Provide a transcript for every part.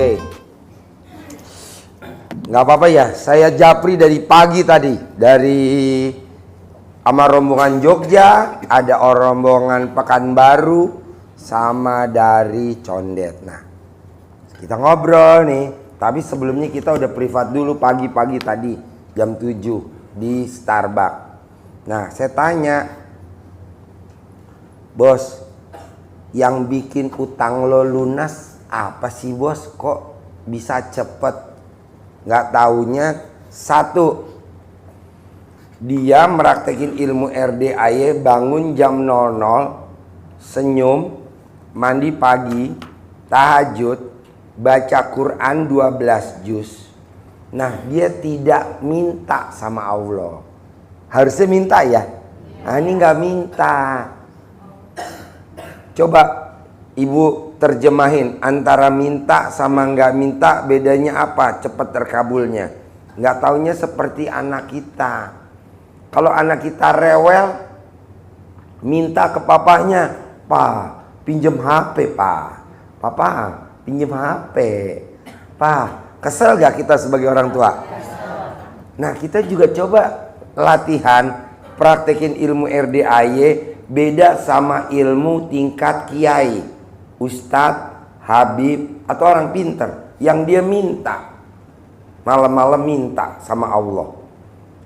Oke. Nggak apa-apa ya, saya japri dari pagi tadi. Dari sama rombongan Jogja, ada rombongan Pekanbaru, sama dari Condet. Nah, kita ngobrol nih. Tapi sebelumnya kita udah privat dulu pagi-pagi tadi, jam 7 di Starbucks. Nah, saya tanya, bos, yang bikin utang lo lunas apa sih bos? Kok bisa cepet? Nggak taunya satu, dia meraktekin ilmu RDAY, bangun jam 00, senyum, mandi pagi, tahajud, baca Quran 12 juz. Nah, dia tidak minta sama Allah. Harusnya minta ya. Nah, ini nggak minta. Coba ibu terjemahin antara minta sama nggak minta, bedanya apa? Cepat terkabulnya. Nggak taunya seperti anak kita. Kalau anak kita rewel, minta ke papahnya, "Pa, pinjem HP, Pa. Papa, pinjem HP. Pa." Kesel gak kita sebagai orang tua? Nah, kita juga coba latihan praktekin ilmu RDAY. Beda sama ilmu tingkat kiai, ustadz, habib, atau orang pinter yang dia minta, malam-malam minta sama Allah.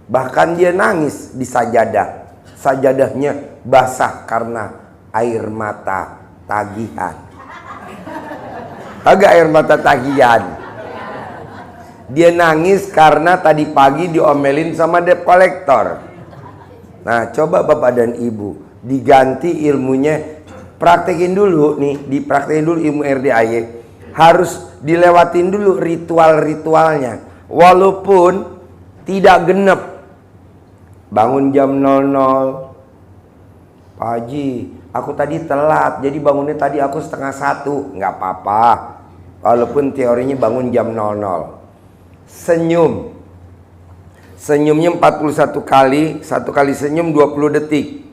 Bahkan dia nangis di sajadah, sajadahnya basah karena air mata tagihan. Agak air mata tagihan. Dia nangis karena tadi pagi diomelin sama debt collector. Nah, coba bapak dan ibu diganti ilmunya, praktekin dulu nih, dipraktekin dulu ilmu RDAY. Harus dilewatin dulu ritual-ritualnya. Walaupun tidak genep. Bangun jam 00. Pak Haji, aku tadi telat, jadi bangunnya tadi aku 12:30. Nggak apa-apa. Walaupun teorinya bangun jam 00. Senyum. Senyumnya 41 kali, satu kali senyum 20 detik.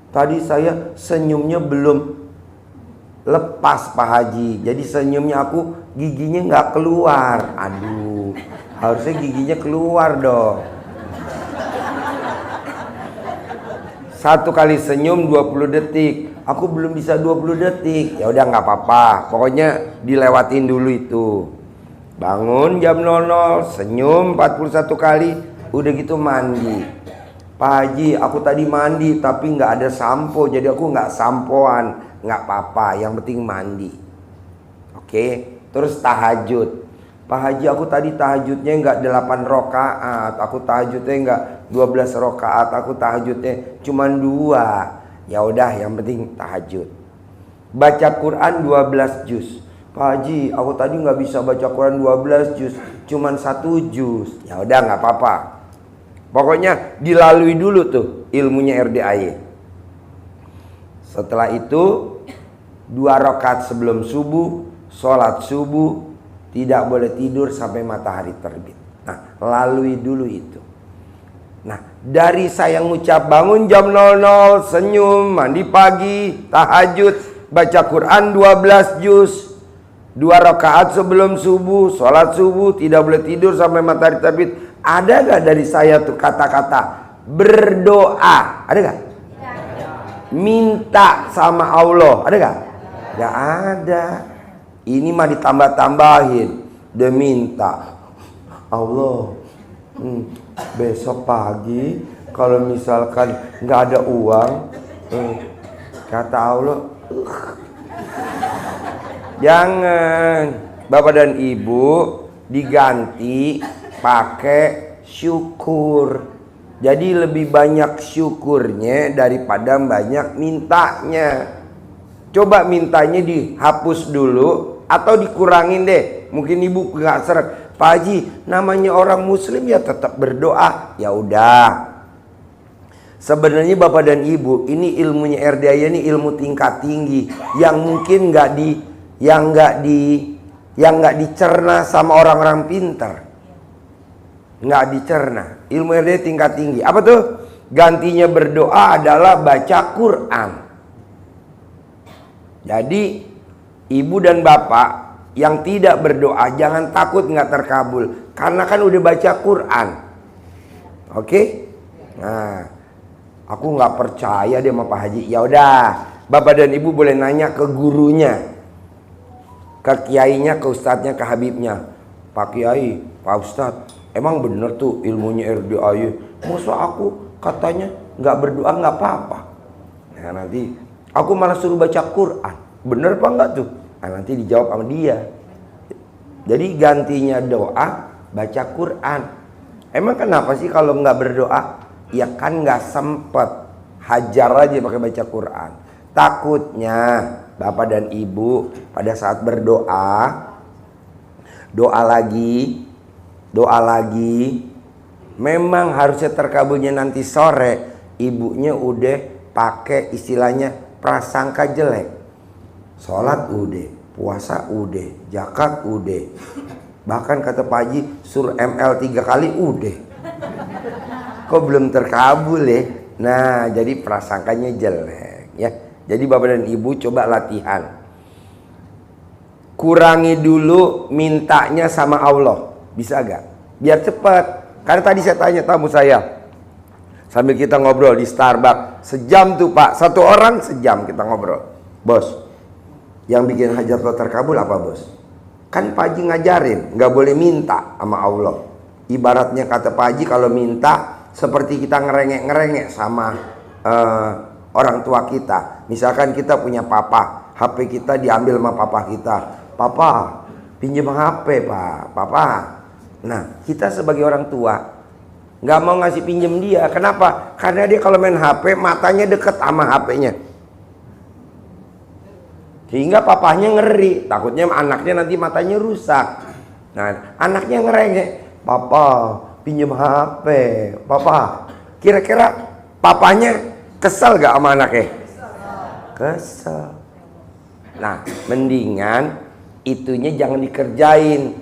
Tadi saya senyumnya belum lepas Pak Haji, jadi senyumnya aku giginya nggak keluar. Aduh, harusnya giginya keluar dong. Satu kali senyum 20 detik. Aku belum bisa 20 detik. Ya udah nggak apa-apa. Pokoknya dilewatin dulu itu. Bangun jam 00, senyum 41 kali, udah gitu mandi. Pak Haji, aku tadi mandi tapi nggak ada sampo, jadi aku nggak sampoan. Nggak apa-apa, yang penting mandi. Oke, terus tahajud. Pak Haji, aku tadi tahajudnya nggak 8 rakaat, aku tahajudnya nggak 12 rakaat, aku tahajudnya cuma 2. Ya udah, yang penting tahajud. Baca Quran 12 juz. Pak Haji, aku tadi nggak bisa baca Quran 12 juz, cuma 1 juz. Ya udah, nggak apa-apa. Pokoknya dilalui dulu tuh ilmunya RDAY. Setelah itu 2 rakaat sebelum subuh, sholat subuh, tidak boleh tidur sampai matahari terbit. Nah, lalui dulu itu. Nah, dari saya ngucap bangun jam 00, senyum, mandi pagi, tahajud, baca Quran 12 juz, 2 rakaat sebelum subuh, sholat subuh, tidak boleh tidur sampai matahari terbit. Ada gak dari saya tuh kata-kata berdoa? Ada gak? Minta sama Allah? Ada gak? Gak ada. Ini mah ditambah-tambahin. Dia minta, Allah, besok pagi kalau misalkan gak ada uang, kata Allah, jangan. Bapak dan ibu diganti pakai syukur. Jadi lebih banyak syukurnya daripada banyak mintanya. Coba mintanya dihapus dulu atau dikurangin deh. Mungkin ibu nggak seret. Pak Haji, namanya orang muslim ya tetap berdoa. Ya udah. Sebenarnya bapak dan ibu, ini ilmunya RDAY ini ilmu tingkat tinggi yang mungkin nggak dicerna sama orang-orang pintar. Nggak dicerna. Ilmu RDAY tingkat tinggi. Apa tuh? Gantinya berdoa adalah baca Quran. Jadi ibu dan bapak Yang tidak berdoa jangan takut nggak terkabul, karena kan udah baca Quran. Oke? Nah, aku nggak percaya dia sama Pak Haji. Ya udah, Bapak dan Ibu boleh nanya ke gurunya, ke kiainya, ke ustadznya, ke habibnya. Pak Kiai, Pak Ustadz, emang bener tuh ilmunya RDAY? Masa aku katanya nggak berdoa nggak apa-apa? Nah, nanti aku malah suruh baca Quran. Bener apa enggak tuh? Nah, nanti dijawab sama dia. Jadi gantinya doa, baca Quran. Emang kenapa sih kalau nggak berdoa? Ya kan nggak sempet. Hajar aja pakai baca Quran. Takutnya Bapak dan Ibu pada saat berdoa, doa lagi, memang harusnya terkabulnya nanti sore, ibunya udah pakai istilahnya prasangka jelek. Sholat udah, puasa udah, zakat udah, bahkan kata Pak Haji suruh ML 3 kali udah. Kok belum terkabul ya? Nah, jadi prasangkanya jelek ya. Jadi Bapak dan Ibu coba latihan. Kurangi dulu mintanya sama Allah. Bisa gak? Biar cepat. Karena tadi saya tanya tamu saya, sambil kita ngobrol di Starbucks, sejam tuh Pak, satu orang sejam kita ngobrol. Bos, yang bikin hajat lo terkabul apa bos? Kan Pak Haji ngajarin gak boleh minta sama Allah. Ibaratnya kata Pak Haji, kalau minta seperti kita ngerengek-ngerengek sama orang tua kita. Misalkan kita punya papa, HP kita diambil sama papa kita. Papa, pinjam HP Pak, papa. Nah, kita sebagai orang tua nggak mau ngasih pinjam dia. Kenapa? Karena dia kalau main HP matanya deket sama HP-nya, sehingga papahnya ngeri, takutnya anaknya nanti matanya rusak. Nah, anaknya ngerengek, papa pinjam HP, papa. Kira-kira papanya kesel gak sama anaknya? Kesel. Nah, mendingan itunya jangan dikerjain,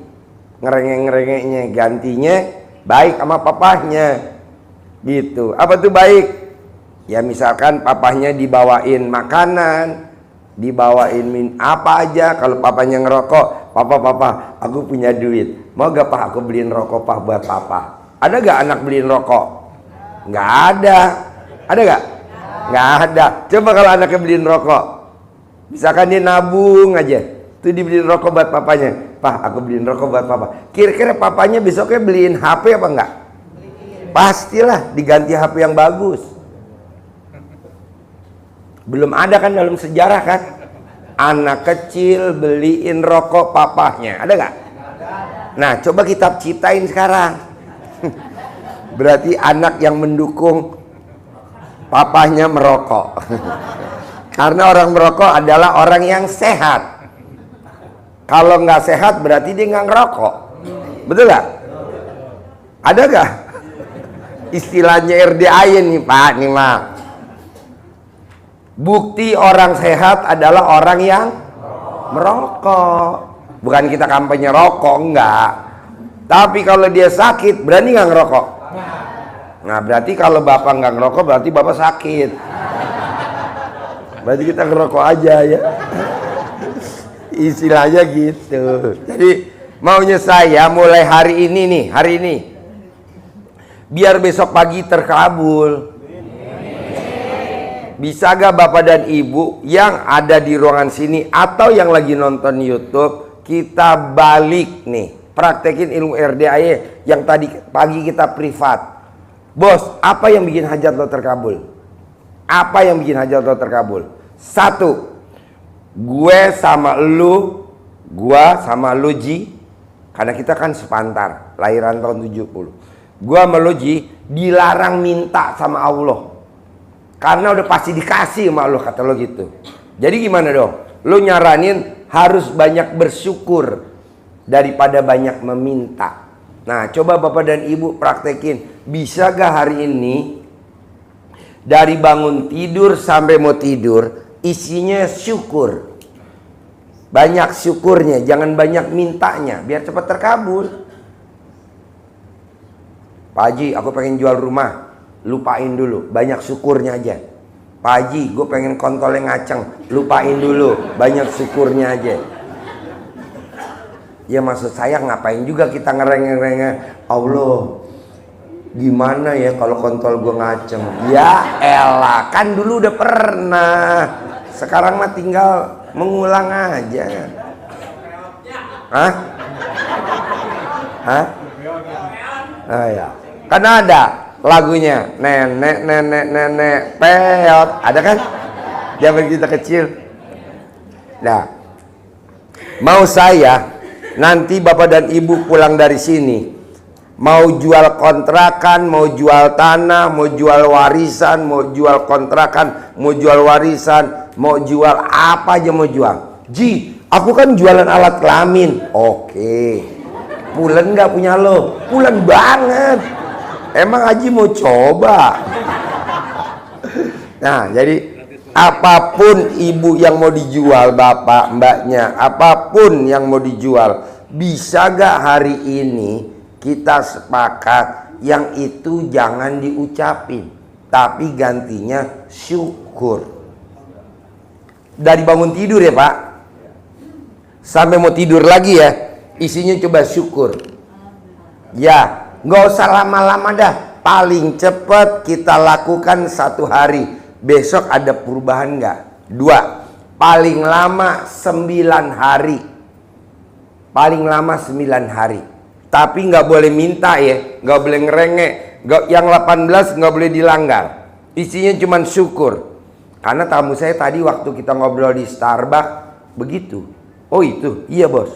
ngerengek-ngerengeknya, gantinya baik sama papahnya gitu. Apa tuh baik? Ya misalkan papahnya dibawain makanan, dibawain apa aja. Kalau papanya ngerokok, papa aku punya duit, mau gak Pak aku beliin rokok Pak buat papa? Ada gak anak beliin rokok? Nggak ada. Ada gak? Nggak ada. Coba kalau anaknya beliin rokok, misalkan dia nabung aja, tuh dibeliin rokok buat papanya. Pak aku beliin rokok buat papa. Kira-kira papanya besoknya beliin HP apa enggak? Pastilah diganti HP yang bagus. Belum ada kan dalam sejarah kan, anak kecil beliin rokok papahnya, ada gak? Nah coba kita ciptain sekarang. Berarti anak yang mendukung papahnya merokok. Karena orang merokok adalah orang yang sehat. Kalau nggak sehat berarti dia nggak ngerokok. Betul nggak? Ada nggak istilahnya RDAY nih Pak? Nih Mak, bukti orang sehat adalah orang yang merokok. Bukan kita kampanye rokok, enggak. Tapi kalau dia sakit berani nggak ngerokok? Nah berarti kalau Bapak nggak ngerokok berarti Bapak sakit. Berarti kita ngerokok aja ya. Istilahnya gitu. Jadi maunya saya mulai hari ini nih, hari ini, biar besok pagi terkabul. Bisa gak Bapak dan Ibu yang ada di ruangan sini atau yang lagi nonton YouTube, kita balik nih, praktekin ilmu RDAY yang tadi pagi kita privat. Bos, apa yang bikin hajat lo terkabul? Apa yang bikin hajat lo terkabul? Satu, gue sama lu Ji, karena kita kan sepantar, lahiran tahun 70. Gue sama lu Ji dilarang minta sama Allah, karena udah pasti dikasih sama Allah, kata lo gitu. Jadi gimana dong? Lo nyaranin harus banyak bersyukur daripada banyak meminta. Nah coba Bapak dan Ibu praktekin. Bisa gak hari ini dari bangun tidur sampai mau tidur isinya syukur? Banyak syukurnya, jangan banyak mintanya, biar cepat terkabul. Pak Haji, aku pengen jual rumah, lupain dulu, banyak syukurnya aja. Pak Haji, gue pengen kontolnya ngaceng, lupain dulu, banyak syukurnya aja. Ya maksud saya ngapain juga kita ngerengek-rengek, Allah gimana ya kalau kontol gue ngaceng. Ya elah, kan dulu udah pernah. Sekarang mah tinggal mengulang aja. Hah? Hah? Ah ya. Kan ada lagunya, nenek peot, ada kan? Zaman kita kecil. Nah, mau saya nanti bapak dan ibu pulang dari sini, mau jual kontrakan, mau jual tanah, mau jual warisan, mau jual kontrakan, mau jual warisan, mau jual apa aja mau jual. Ji, aku kan jualan alat kelamin. Oke. Pulen nggak punya lo? Pulen banget. Emang Haji mau coba? Nah, jadi apapun ibu yang mau dijual, bapak, mbaknya, apapun yang mau dijual, bisa gak hari ini kita sepakat yang itu jangan diucapin, tapi gantinya syukur. Dari bangun tidur ya Pak, sampai mau tidur lagi ya, isinya coba syukur. Ya, nggak usah lama-lama dah. Paling cepat kita lakukan 1 hari. Besok ada perubahan nggak? 2. Paling lama 9 hari. Paling lama 9 hari. Tapi nggak boleh minta ya, nggak boleh ngerengek. Yang 18 nggak boleh dilanggar. Isinya cuma syukur. Karena tamu saya tadi waktu kita ngobrol di Starbucks begitu. Oh itu, iya bos.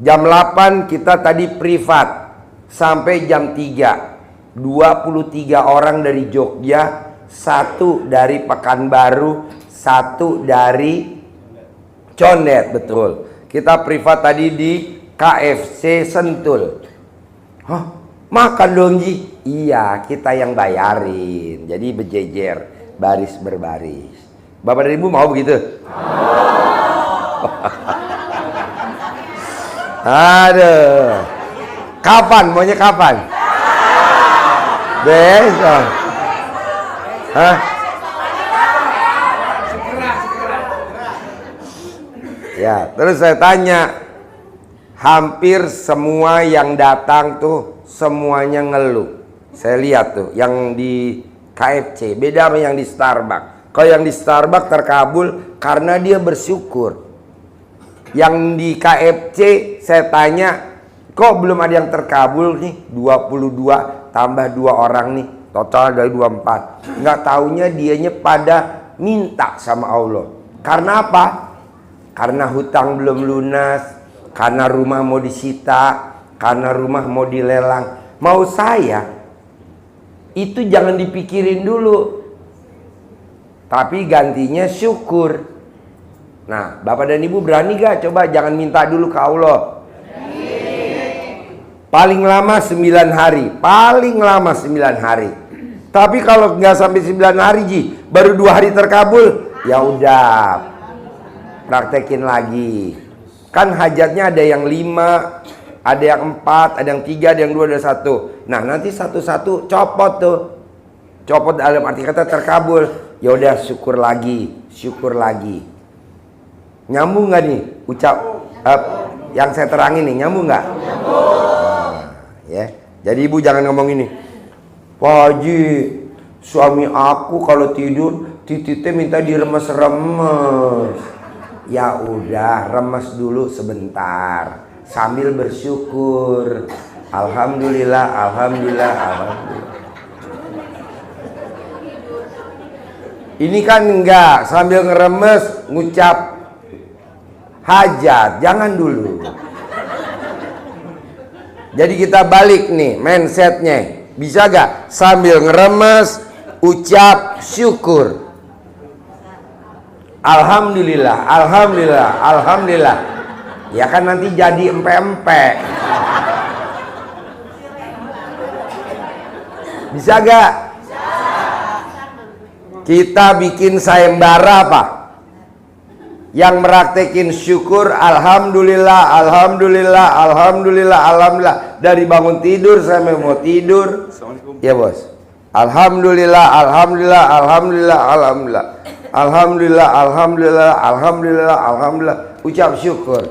Jam 8 kita tadi privat sampai jam 3. 23 orang dari Jogja, 1 dari Pekanbaru, 1 dari Condet, betul. Kita privat tadi di KFC Sentul. Hah, makan dong Ji? Iya, kita yang bayarin. Jadi berjejer, baris berbaris. Bapak dan Ibu mau begitu? Aduh. Kapan? Maunya kapan? Besok. Hah? Ya, terus saya tanya, hampir semua yang datang tuh semuanya ngeluh. Saya lihat tuh yang di KFC beda sama yang di Starbucks. Kalau yang di Starbucks terkabul karena dia bersyukur. Yang di KFC saya tanya, kok belum ada yang terkabul nih? 22 tambah 2 orang nih, total dari 24. Nggak taunya dianya pada minta sama Allah. Karena apa? Karena hutang belum lunas, karena rumah mau disita, karena rumah mau dilelang. Mau saya, itu jangan dipikirin dulu, tapi gantinya syukur. Nah, Bapak dan Ibu berani gak? Coba jangan minta dulu ke Allah. Paling lama 9 hari. Paling lama 9 hari. Tapi kalau nggak sampai 9 hari Ji, baru 2 hari terkabul, ya udah praktekin lagi. Kan hajatnya ada yang 5, ada yang 4, ada yang 3, ada yang 2, ada 1. Nah, nanti satu-satu copot tuh. Copot dalam arti kata terkabul. Ya udah syukur lagi, syukur lagi. Nyambung nggak nih ucap yang saya terangin nih, nyambung nggak? Ya, jadi ibu jangan ngomong ini, Pak Haji, suami aku kalau tidur titiknya minta diremes-remes. Ya udah, remes dulu sebentar sambil bersyukur. Alhamdulillah, alhamdulillah, alhamdulillah. Ini kan enggak sambil ngeremes ngucap hajat, jangan dulu. Jadi kita balik nih mindsetnya, bisa gak sambil ngeremes ucap syukur, alhamdulillah, alhamdulillah, alhamdulillah. Ya kan nanti jadi empe-empe. Bisa gak? Kita bikin sayembara apa? Yang meraktekin syukur, alhamdulillah, alhamdulillah, alhamdulillah, alhamdulillah. Dari bangun tidur sampai mau tidur. Ya bos. Alhamdulillah, alhamdulillah, alhamdulillah, alhamdulillah. Alhamdulillah, alhamdulillah, alhamdulillah, alhamdulillah. Ucap syukur.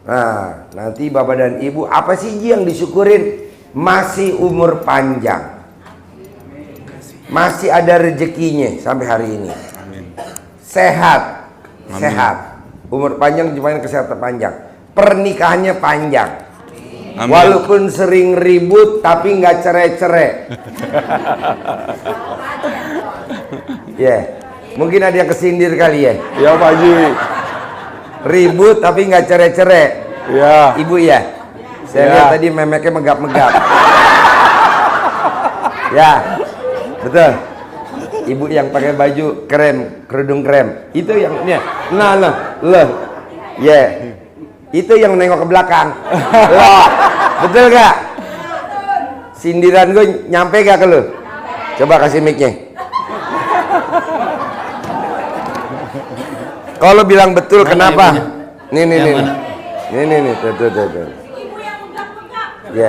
Nah, nanti bapak dan ibu, apa sih Ji yang disyukurin? Masih umur panjang, masih ada rezekinya sampai hari ini. Amin. Sehat, Amin. sehat, umur panjang, cuman kesehatan panjang, pernikahannya panjang. Amin. Walaupun sering ribut tapi nggak cerai-cerai. Ya, mungkin ada yang kesindir kali ya. Ya Pak Haji. Ribut tapi nggak cerai-cerai. Ya. Ibu ya. Saya Ya. lihat tadi memeknya megap-megap. Ya, betul. Ibu yang pakai baju krem, kerudung krem, itu yang ini. Nah, ya, itu yang nengok ke belakang. Loh, betul gak? Sindiran gue nyampe gak ke lu? Coba kasih mic-nya. Kalau bilang betul, kenapa? Nih, tuh. Ya,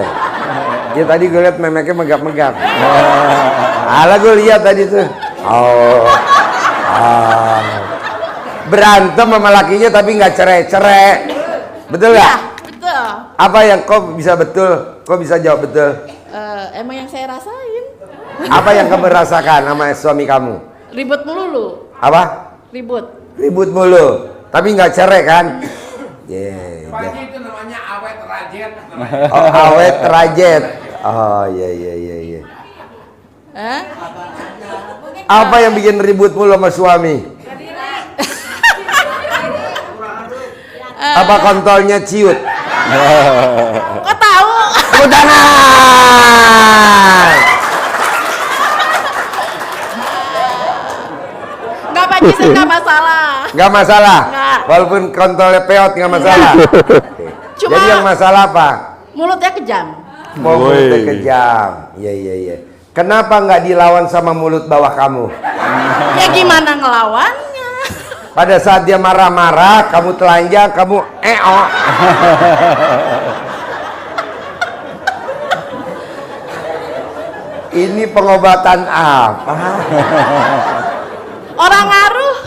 ya tadi gue liat memeknya megap-megap. Alah gue lihat tadi tuh. Berantem sama lakinya tapi nggak cerai-cerai. Betul nggak? Ya, betul. Apa yang kau bisa betul? Kau bisa jawab betul? Emang yang saya rasain. Apa yang kamu rasakan sama suami kamu? Ribut mulu lu. Apa? Ribut. Ribut mulu. Tapi nggak cerai kan? Yeah. Pagi itu namanya awet rajet. Oh, awet rajet. Oh, iya. Hah? Apa yang bikin ribut mulu sama suami? Apa kontolnya ciut? Kok tahu? Tepuk tangan. Enggak Pak Haji, saya enggak masalah. Nggak masalah. Nggak. Walaupun kontolnya peot nggak masalah. Cuma Jadi yang masalah apa? mulutnya kejam. Mulutnya kejam. Iya. Kenapa nggak dilawan sama mulut bawah kamu? Ya gimana ngelawannya? Pada saat dia marah-marah, kamu telanjang, kamu Ini pengobatan apa? Orang ngaruh.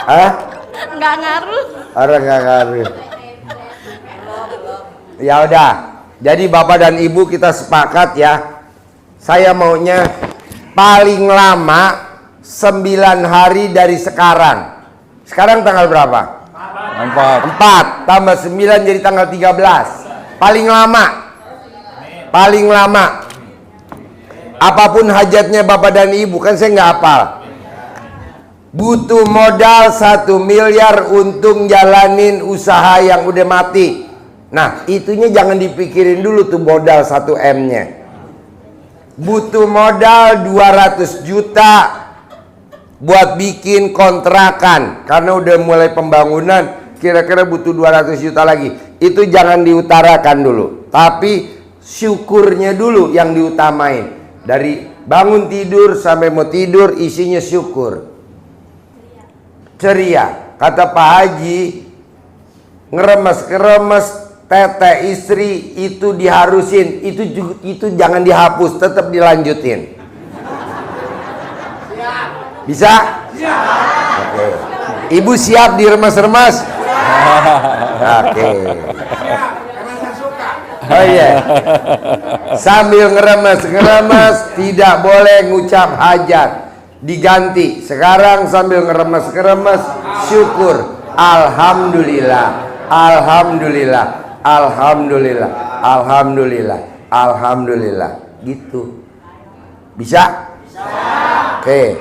Hah? Enggak ngaruh. Orang nggak ngaruh. Ya udah. Jadi bapak dan ibu kita sepakat ya. Saya maunya paling lama 9 hari dari sekarang. Sekarang tanggal berapa? 4 tambah 9 jadi tanggal 13. Paling lama. Paling lama. Apapun hajatnya bapak dan ibu, kan saya nggak hafal. Butuh modal 1 miliar untuk jalanin usaha yang udah mati. Nah, itunya jangan dipikirin dulu tuh modal 1 M-nya. Butuh modal 200 juta buat bikin kontrakan. Karena udah mulai pembangunan, kira-kira butuh 200 juta lagi. Itu jangan diutarakan dulu. Tapi syukurnya dulu yang diutamain. Dari bangun tidur sampai mau tidur isinya syukur. Ceria. Kata Pak Haji, ngeremes-keremes tete istri itu diharusin, itu jangan dihapus, tetap dilanjutin. Bisa? Oke. Ibu siap diremes-remes? Oke. Oh iya. Sambil ngeremes tidak boleh ngucap hajat, diganti. Sekarang sambil ngeremes syukur. Alhamdulillah. Gitu. Bisa? Oke.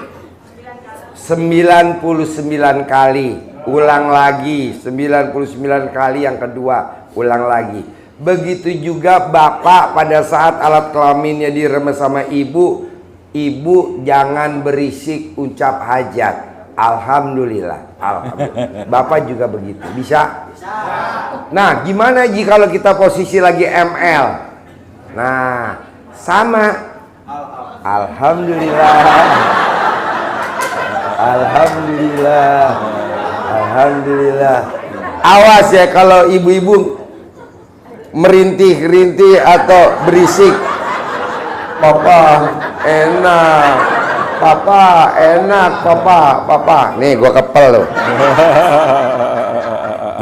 99 kali. Ulang lagi. 99 kali yang kedua. Ulang lagi. Begitu juga bapak pada saat alat kelaminnya diremes sama ibu. Ibu jangan berisik ucap hajat. Alhamdulillah. Bapak juga begitu. Bisa? Nah, gimana jika kalau kita posisi lagi ML? Nah, sama. Alhamdulillah. Awas ya kalau ibu-ibu merintih-rintih atau berisik. Papa enak, papa. Nih gua kepel loh.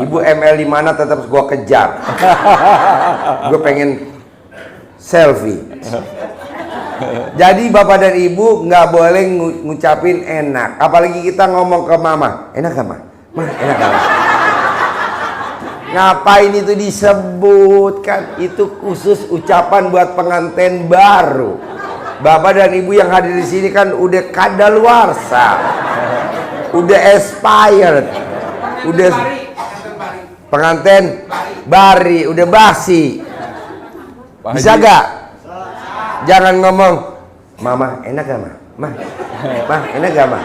Ibu ML di mana tetap gua kejar. Gue pengen selfie. Jadi bapak dan ibu nggak boleh ngucapin enak, apalagi kita ngomong ke mama, enak gak mah? Mah enak gak? Ngapain itu disebutkan? Itu khusus ucapan buat pengantin baru. Bapak dan ibu yang hadir di sini kan udah kadaluarsa, udah expired, udah pengantin bari, udah basi. Bisa gak? Jangan ngomong, mama enak gak mah? Mah enak gak mah?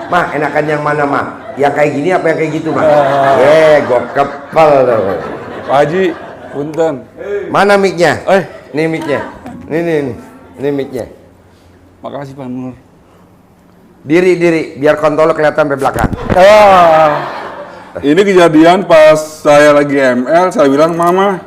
Mah enakan yang mana mah? Yang kayak gini apa yang kayak gitu mah? Gue kepel tuh. Pak Haji, punten. Mana mic-nya? Nih mic-nya. Nih mic-nya. Makasih Pak Nur. Diri, biar kontol kelihatan sampai belakang. Ini kejadian pas saya lagi ML, saya bilang mama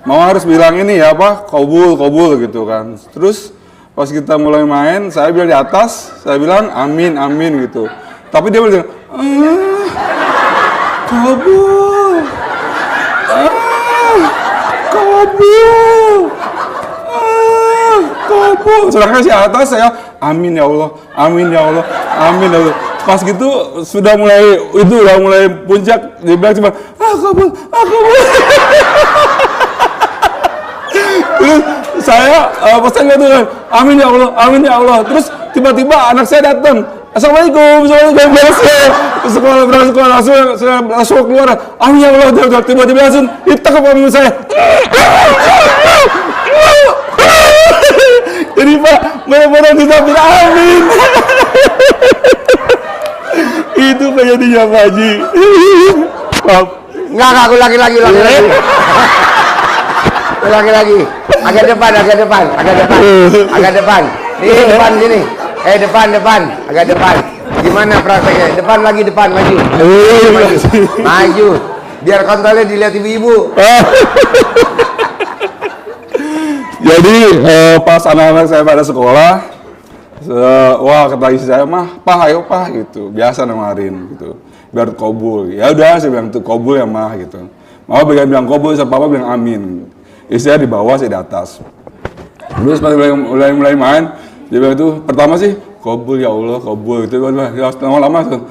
harus bilang ini ya apa, kobul gitu kan. Terus pas kita mulai main, saya bilang di atas, saya bilang amin gitu. Tapi dia bilang, kobul, kobul. Sedangkan si atas saya, amin ya Allah. Pas gitu udah mulai puncak, dia bilang cuma, kobul. Terus saya pesan gitu kan, amin ya Allah. Terus tiba-tiba anak saya datang, assalamualaikum, berangkat sekolah langsung keluar, amin ya Allah. Tiba-tiba langsung ditangkap sama saya. Jadi Pak, benar-benar disampaikan amin. Itu kejadiannya Pak Haji. Enggak, aku lagi. Lagi. Agak depan. Nih depan sini. Depan. Agak depan. Gimana prakteknya? Depan, maju. Maju. Biar kontolnya dilihat ibu-ibu. Jadi pas anak-anak saya pada sekolah, wah kata istri saya mah, ayo gitu. Biasa namarin gitu. Biar kobul. Ya udah saya bilang tuh kobul ya mah gitu. Mama bilang kobul, sama papa bilang amin. Istri saya di bawah, saya di atas. Terus pas mulai main, dia bilang itu pertama sih kobul ya Allah, kobul gitu. Lama-lama kobul.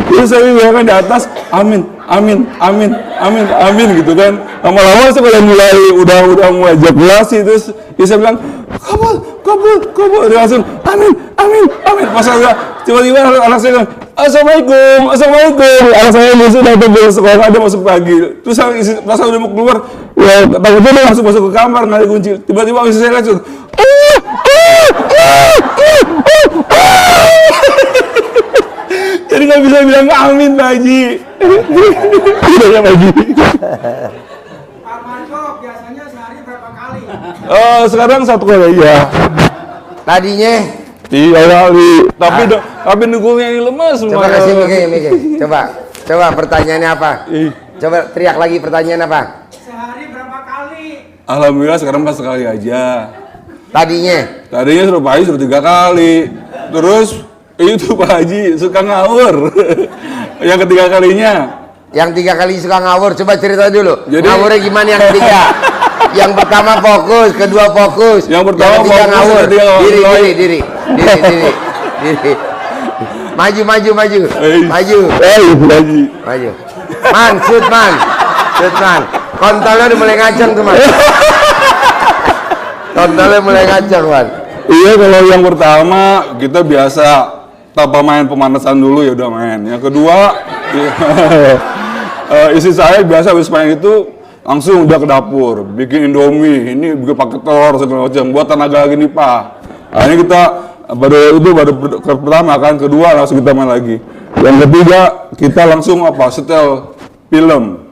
Terus saya bilang di atas, amin gitu kan. Lama-lama saya udah mulai jablasi, terus saya bilang kabul, dia langsung amin. Pas saya tiba-tiba anak saya bilang assalamualaikum. Anak saya besok datang ke sekolah, ada masuk pagi. Terus pas saya udah mau keluar, ya takutnya dia langsung masuk ke kamar, nggak ada kunci. Tiba-tiba istri saya langsung jadi nggak bisa bilang amin Pak Haji. Tidak Pak Haji. Pak Marco biasanya sehari berapa kali? Sekarang 1 kali aja. Tadinya 3 kali. Tapi nunggunya ini lemas. coba kasih mikir. Coba pertanyaannya apa? Coba teriak lagi pertanyaan apa? Sehari berapa kali? Alhamdulillah sekarang pas sekali aja. Tadinya sudah Pak Haji sudah 3 kali. Terus itu Pak Haji suka ngawur. Yang ketiga kalinya. Yang 3 kali suka ngawur, coba cerita dulu. Jadi ngawurnya gimana yang ketiga? Yang pertama fokus, kedua fokus. Yang pertama yang ketiga fokus, ngawur. yang ketiga Diri. Maju. Haji. Man, shoot man. Kontolnya udah mulai ngaceng tuh man. Man. Iya, kalau yang pertama kita biasa tanpa main pemanasan dulu ya udah main. Yang kedua, istri saya biasa habis main itu langsung udah ke dapur, bikin Indomie, ini bikin pakai telur segala macam, buat tenaga lagi nih Pak. Nah, ini kita baru pertama kan, kedua langsung kita main lagi. Yang ketiga kita langsung setel film.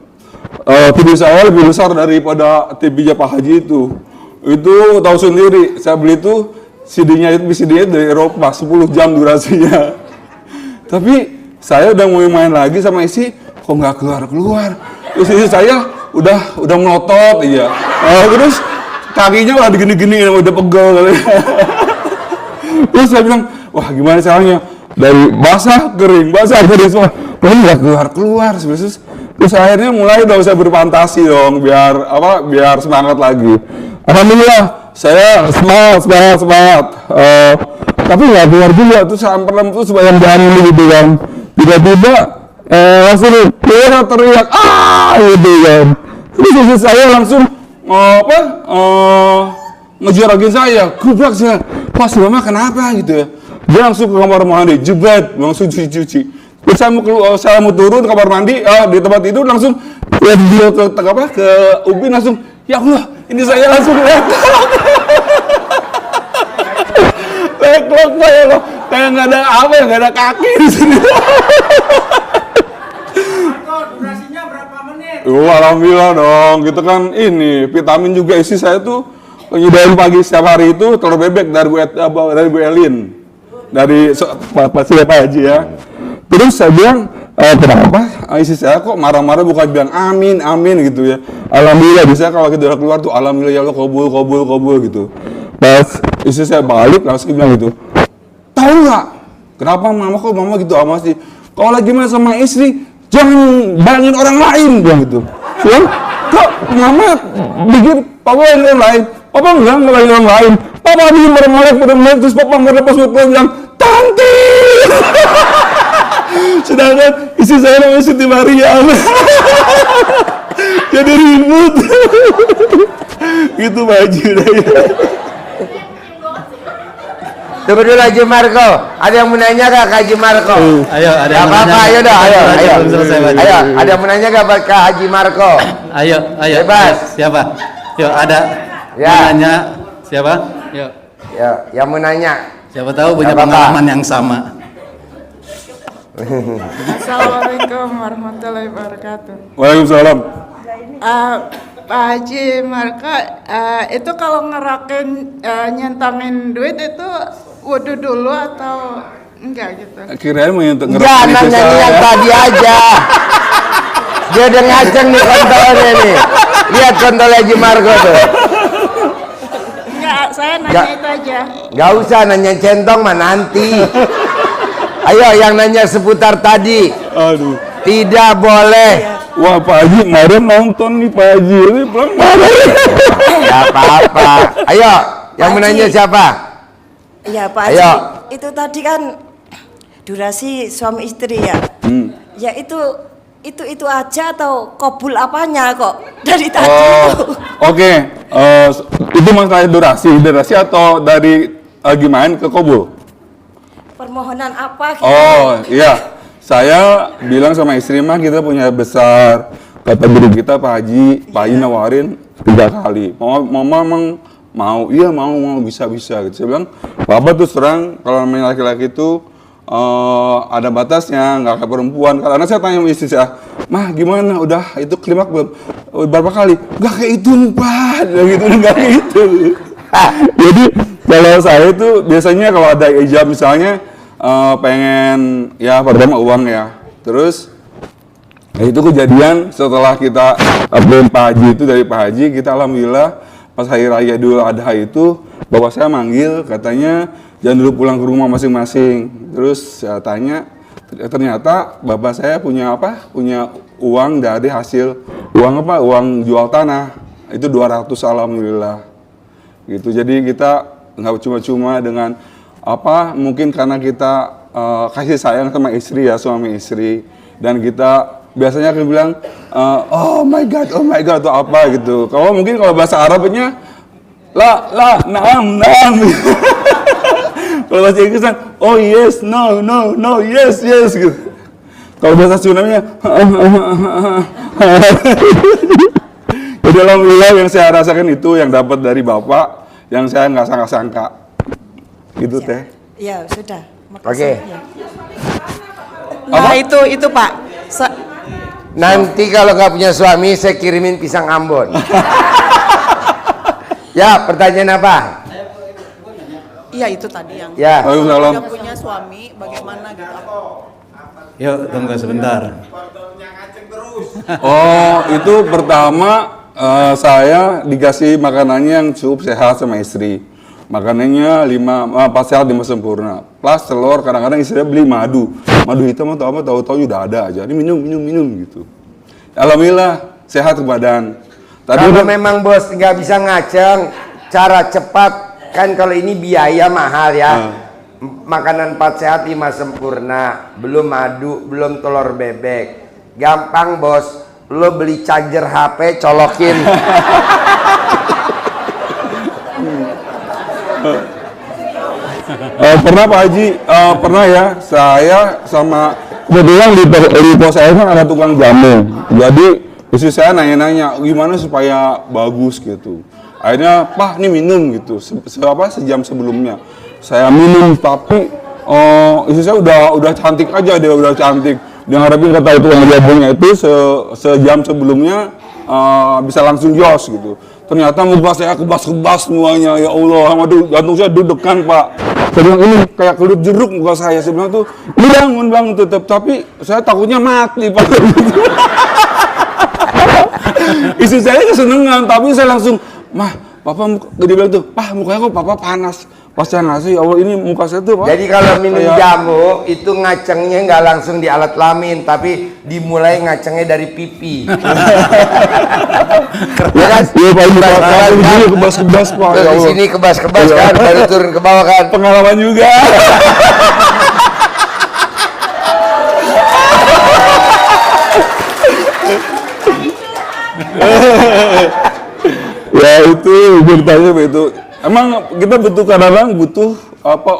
TV saya lebih besar daripada TV-nya Pak Haji itu. Itu tahu sendiri, saya beli itu CD-nya dari Eropa, 10 jam durasinya. Tapi saya udah mau main lagi sama istri, kok nggak keluar. Terus istri saya udah melotot, iya. Terus kakinya lah digini-gini udah pegel kali. Terus saya bilang, wah gimana caranya? Dari basah kering semua. Wah nggak keluar. Terus akhirnya mulai dong saya berfantasi dong, biar semangat lagi. Alhamdulillah, saya semangat. Tapi nggak keluar juga, terus sampai terus bayang-bayang gitu kan. Tiba-tiba langsung keluar teriak, gitu kan. Terus saya langsung ngejorokin saya, gubrak saya. Pas mama kenapa gitu ya? Dia langsung ke kamar mandi, jebret, langsung cuci. Terus saya mau turun ke kamar mandi, di tempat tidur langsung lihat dia ke Upin langsung, ya Allah, ini saya langsung leklok saya loh, kayak nggak ada nggak ada kaki di sini. Durasinya berapa menit? Alhamdulillah dong, gitu kan ini vitamin juga isi saya tuh nyediain pagi setiap hari itu telur bebek dari Bu Elin, dari Pak Haji ya. Terus saya bilang, kenapa isi saya kok marah-marah bukan bilang amin gitu ya. Alhamdulillah, biasanya kalau kita udah keluar tuh alhamdulillah ya Allah kabul gitu. Pas isi saya balik langsung bilang gitu, tahu nggak kenapa mama gitu sama sih? Kalau lagi main sama istri jangan bayangin orang lain bilang gitu. Ya, kok mama bikin papa yang orang lain? Papa enggak bayangin orang lain. Papa bikin merem-merem terus papa melepas bilang Tanti. Sedangkan istri saya namanya Siti Maria. Jadi ribut. Gitu Pak Haji. Coba dulu Haji Marco. Ada yang mau nanya gak ke Haji Marco? Ayo, ada yang apa-apa, nanya. ayo dah, ayo. Belum selesai, Pak Haji. Ayo, ada yang mau nanya gak ke Haji Marco? Ayo. Bebas. Siapa? Yuk, ada. Ya. Mau nanya siapa? Yuk. Ya, yang mau nanya. Siapa tahu punya Apa-apa. pengalaman yang sama. Assalamualaikum warahmatullahi wabarakatuh. Waalaikumsalam. Pak Haji Marco, itu kalau ngerakin nyentangin duit itu wudhu dulu atau enggak gitu? Kirain mau ngerti Jangan nanya yang tadi aja. Dia udah ngaceng nih kontolnya nih. Lihat kontol Haji Marco tuh. Enggak, saya nanya itu aja. Gak usah nanya centong mah nanti. Ayo yang nanya seputar tadi. Aduh. Tidak boleh. Wah Pak Haji, kemarin nonton nih Pak Haji, ini belum marah. Gak apa-apa. Ayo, yang mau nanya siapa? Ya Pak Haji, Ayo. itu tadi kan durasi suami istri ya. Ya itu aja atau kabul apanya kok dari tadi itu. Oke. Itu masalah durasi atau dari gimana ke kabul? Permohonan apa gitu? Oh iya, saya bilang sama istri mah kita punya besar. Kata guru kita Pak Haji nawarin 3 kali. Mama emang mau, iya mau bisa gitu. Saya bilang, Bapak tuh serang kalau namanya laki-laki itu ada batasnya, nggak kayak perempuan. Karena saya tanya sama istri saya, mah gimana? Udah itu klimaks belum? Berapa kali? Nggak kayak itu Pak, gitu nggak kayak itu. Jadi kalau saya itu biasanya kalau ada ijab misalnya pengen ya pertama uang ya, terus itu kejadian setelah kita upload Pak Haji itu dari Pak Haji, kita alhamdulillah pas hari raya Idul Adha itu bapak saya manggil katanya jangan dulu pulang ke rumah masing-masing. Terus saya tanya ternyata bapak saya punya uang dari hasil uang jual tanah itu 200 alhamdulillah. Gitu. Jadi kita nggak cuma-cuma dengan mungkin karena kita kasih sayang sama istri ya, suami istri, dan kita biasanya akan bilang oh my god atau apa gitu. Kalau mungkin kalau bahasa Arabnya naam kalau bahasa Inggris kan oh yes no yes gitu. Kalau bahasa Sundanya jadi alhamdulillah yang saya rasakan itu yang dapat dari bapak yang saya nggak sangka-sangka gitu teh. Ya sudah. Oke. Ya. Nah itu Pak. Nanti kalau nggak punya suami saya kirimin pisang Ambon. Ya, pertanyaan apa? Iya itu tadi yang Ya. Waalaikumsalam. udah punya suami bagaimana gitu. Yuk, tunggu sebentar. Oh itu pertama Saya dikasih makanannya yang cukup sehat sama istri. Makanannya 4 sehat 5 sempurna. Plus telur, kadang-kadang istrinya beli madu. Madu hitam atau apa, tahu-tahu udah ada aja. Ini minum gitu. Alhamdulillah sehat ke badan. Kalau memang bos nggak bisa ngaceng, cara cepat kan kalau ini biaya mahal ya. Makanan 4 sehat 5 sempurna, belum madu, belum telur bebek. Gampang bos, lo beli charger HP, colokin. Pernah Pak Haji, pernah ya, saya sama kebetulan di pos saya kan ada tukang jamu. Jadi istri saya nanya-nanya gimana supaya bagus gitu. Akhirnya, Pak, ini minum gitu. Sejam sebelumnya saya minum, tapi istri saya udah cantik aja, dia udah cantik. Dia harapin kata tukang jamunya itu sejam sebelumnya bisa langsung jos gitu. Ternyata muka saya kebas-kebas semuanya, ya Allah, aduh, jantung saya deg-degan Pak. Saya bilang ini kayak kelup jeruk muka saya bilang tuh, bangun tetap, tapi saya takutnya mati Pak. Istri saya kesenengan, tapi saya langsung, Mah, Papa, dia bilang tuh, Pak, mukanya kok Papa panas. Pas saya ngasih, ya Allah, ini muka saya tuh Pak. Jadi kalau minum jamu itu ngacengnya nggak langsung di alat kelamin, tapi dimulai ngacengnya dari pipi. Ya kan? Iya Pak, di sini kebas-kebas Pak. Di sini kebas-kebas kan, baru turun ke bawah kan. Pengalaman juga. Ya itu ceritanya begitu. Emang kita butuh kadang-kadang butuh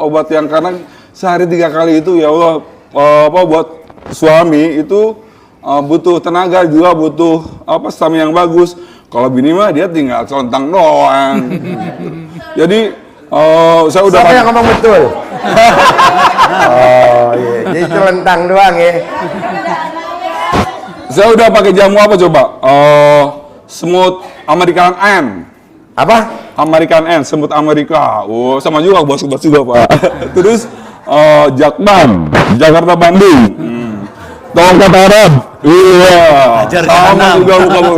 obat yang kadang sehari 3 kali itu ya Allah buat suami itu butuh tenaga juga butuh stamina yang bagus. Kalau bini mah dia tinggal contang doang. Jadi saya udah. Siapa yang ngomong betul? Oh iya, jadi celentang doang ya. Saya udah pakai jamu apa coba? Smooth American N. Apa? American N, semut Amerika. Oh, sama juga bos-bos juga Pak. Terus Jakban, Jakarta Bandung. Tongkat Arab. Iya. Sama juga muka.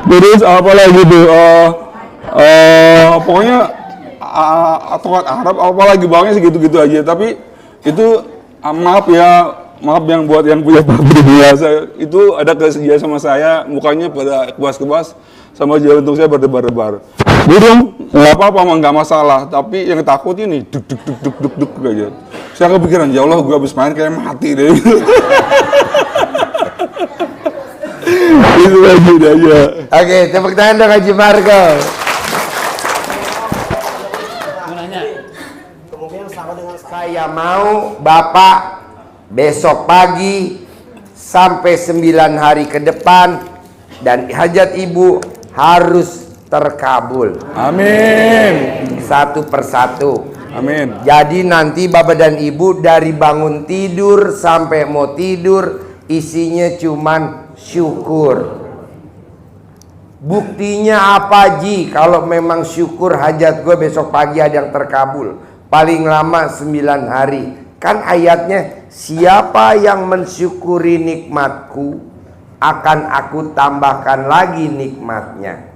Terus apa lagi tuh? Pokoknya Tongkat Arab apa lagi bawahnya segitu-gitu aja. Tapi itu maaf yang buat yang punya pabrik biasa itu ada kesediaan sama saya, mukanya pada kebas-kebas sama jantung saya berdebar-debar. Burung nggak apa-apa, nggak masalah. Tapi yang takut ini duk aja. Saya kepikiran, ya Allah, gue habis main kayak mati deh. Itu aja. Oke, tepuk tangan dong Haji Margo. Kemungkinan sama dengan saya mau Bapak besok pagi sampai 9 hari ke depan dan hajat ibu harus terkabul. Amin. Satu persatu. Amin. Jadi nanti bapak dan ibu dari bangun tidur sampai mau tidur isinya cuman syukur. Buktinya apa Ji? Kalau memang syukur hajat gue besok pagi ada yang terkabul. Paling lama 9 hari. Kan ayatnya, siapa yang mensyukuri nikmatku akan aku tambahkan lagi nikmatnya.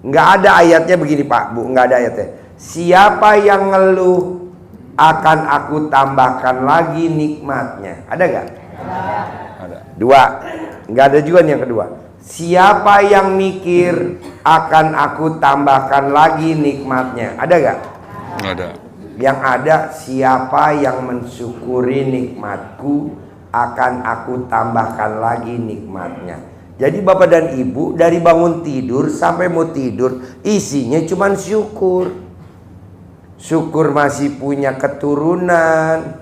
Nggak ada ayatnya begini Pak Bu, nggak ada ayatnya. Siapa yang ngeluh akan aku tambahkan lagi nikmatnya. Ada nggak? Ada. 2. Nggak ada juga nih yang kedua. Siapa yang mikir akan aku tambahkan lagi nikmatnya. Ada nggak? Nggak ada. Yang ada, siapa yang mensyukuri nikmatku akan aku tambahkan lagi nikmatnya. Jadi bapak dan ibu dari bangun tidur sampai mau tidur isinya cuman syukur. Syukur masih punya keturunan.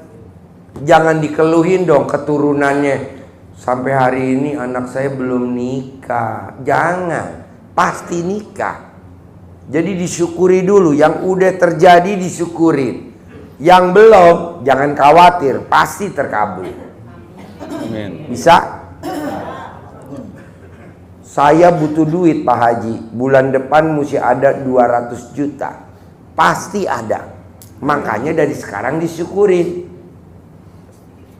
Jangan dikeluhin dong keturunannya. Sampai hari ini anak saya belum nikah. Jangan, pasti nikah. Jadi disyukuri dulu, yang udah terjadi disyukurin. Yang belum, jangan khawatir, pasti terkabul. Amin. Bisa? Saya butuh duit Pak Haji, bulan depan mesti ada 200 juta. Pasti ada. Makanya dari sekarang disyukurin.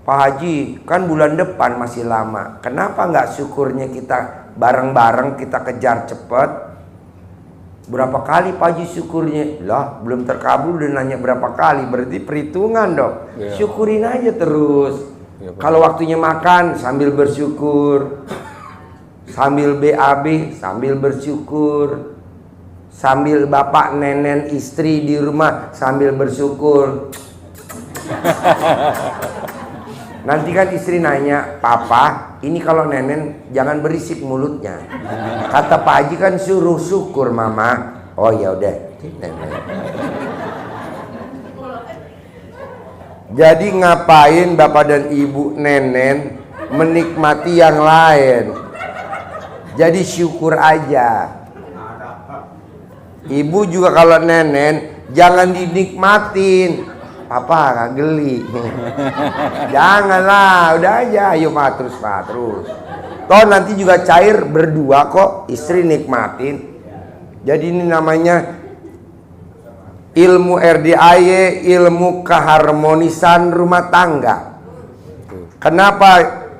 Pak Haji, kan bulan depan masih lama. Kenapa nggak syukurnya kita bareng-bareng kita kejar cepet. Berapa kali Pak Haji syukurnya? Lah, belum terkabul udah nanya berapa kali. Berarti perhitungan dong. Iya. Syukurin aja terus. Iya, Pak. Kalau waktunya makan sambil bersyukur. Sambil BAB sambil bersyukur. Sambil bapak nenen istri di rumah sambil bersyukur. Nanti kan istri nanya, "Papa, ini kalau nenen jangan berisik mulutnya." Kata Pak Haji kan suruh syukur mama. Oh ya udah. Jadi ngapain bapak dan ibu nenen menikmati yang lain? Jadi syukur aja. Ibu juga kalau nenen jangan dinikmatin. Papa gak geli. Janganlah, udah aja. Ayo Pak, terus Pak, terus. Toh nanti juga cair berdua kok, istri nikmatin. Jadi ini namanya ilmu RDAY, ilmu keharmonisan rumah tangga. Kenapa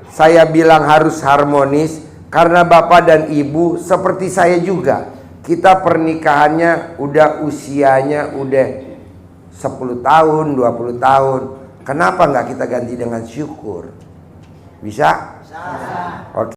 saya bilang harus harmonis? Karena bapak dan ibu seperti saya juga. Kita pernikahannya udah usianya udah 10 tahun, 20 tahun. Kenapa nggak kita ganti dengan syukur? Bisa? Bisa. Oke.